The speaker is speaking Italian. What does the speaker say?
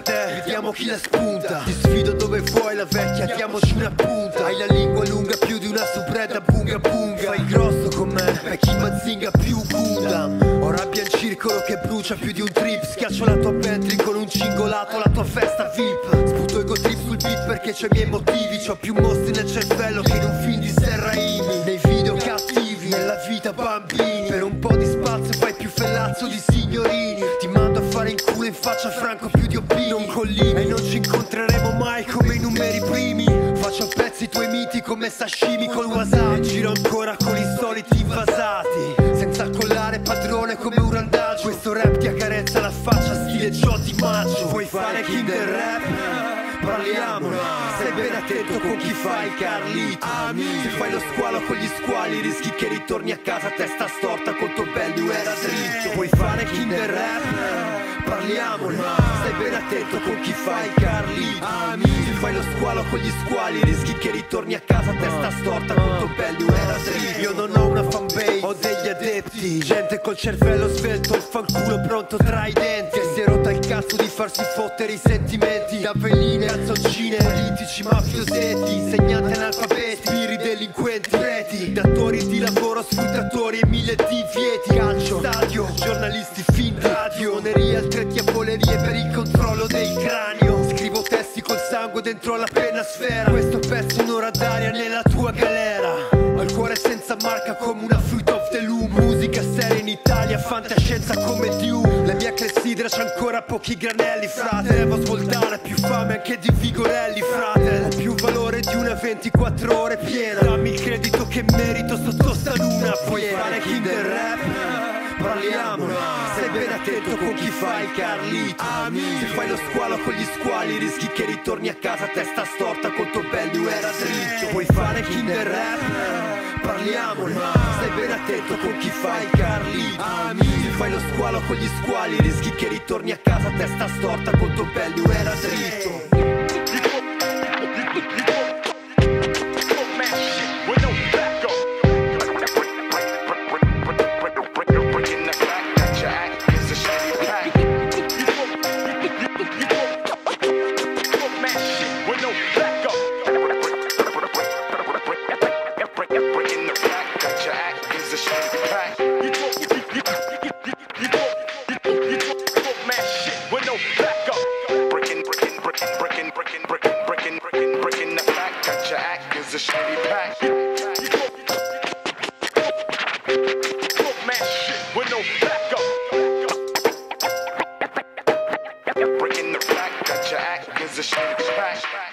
te, vediamo chi la spunta. Ti sfido dove vuoi la vecchia, diamoci una punta. Hai la lingua lunga più di una subreda bunga bunga. Fai grosso con me, e chi mazzinga più Gundam. Ho rabbia in circolo che brucia più di un trip. Schiaccio la tua Bentley con un cingolato alla tua festa VIP. Sputo ego trip sul beat perché c'ho i miei motivi. C'ho più mostri nel cervello che in un film di Serraimi. Nei video cattivi, nella vita bambini. Per un po' di spazio fai più fellazzo di signorini. Ti mando a fare in culo in faccia Franco più di Opini. Non collimi e non ci incontreremo mai come i numeri primi. Faccio a pezzi i tuoi miti come sashimi col wasabi. E giro ancora con i soliti invasati, senza collare padrone come un randagio. Questo rap ti accarezza la faccia stile Jody Maggio. Vuoi fare king del rap? Parliamone. Stai ben attento con chi fai il Carlito. Se fai lo squalo con gli squali rischi che ritorni a casa a testa storta col tuo bel new era dritto. Vuoi fare king del rap? Parliamone. Stai ben attento con chi fai il Carlito. Se fai lo squalo con gli squali rischi che ritorni a casa a testa storta col tuo bel new era dritto. Io non ho una fanbase, ho degli adepti, gente col cervello svelto, il fanculo pronto tra i denti. Che si è rotta il cazzo di farsi fottere i sentimenti. Da veline, canzoncine, politici, mafiosetti, insegnanti analfabeti, spiri delinquenti, preti, datori di lavoro, sfruttatori e mille divieti. Calcio, stadio, giornalisti, finti, radio, suonerie, altre diavolerie per il controllo del cranio. Scrivo testi col sangue dentro la penna sfera. Questo pezzo è un'ora d'aria nella tua galera. Ho il cuore senza marca come una Fruit of the Loom. Musica seria in Italia, fantascienza come Dune. La mia clessidra c'ha ancora pochi granelli, frate. Devo svoltare, più fame anche di Vigorelli, frate. Ho più valore di una 24 ore piena. Dammi il credito che merito sotto sta luna piena. Vuoi fare king del rap? Parliamone. Stai ben attento con chi fai il Carlito. Se fai lo squalo con gli squali rischi che ritorni a casa a testa storta col tuo bel new era dritto. Vuoi fare king del rap? Parliamone. Stai ben attento con chi fai il Carlito. Se fai lo squalo con gli squali rischi che ritorni a casa a testa storta col tuo bel new era dritto. The shady pack. Man, shit with no backup. Breaking the back, got your act is a shady pack.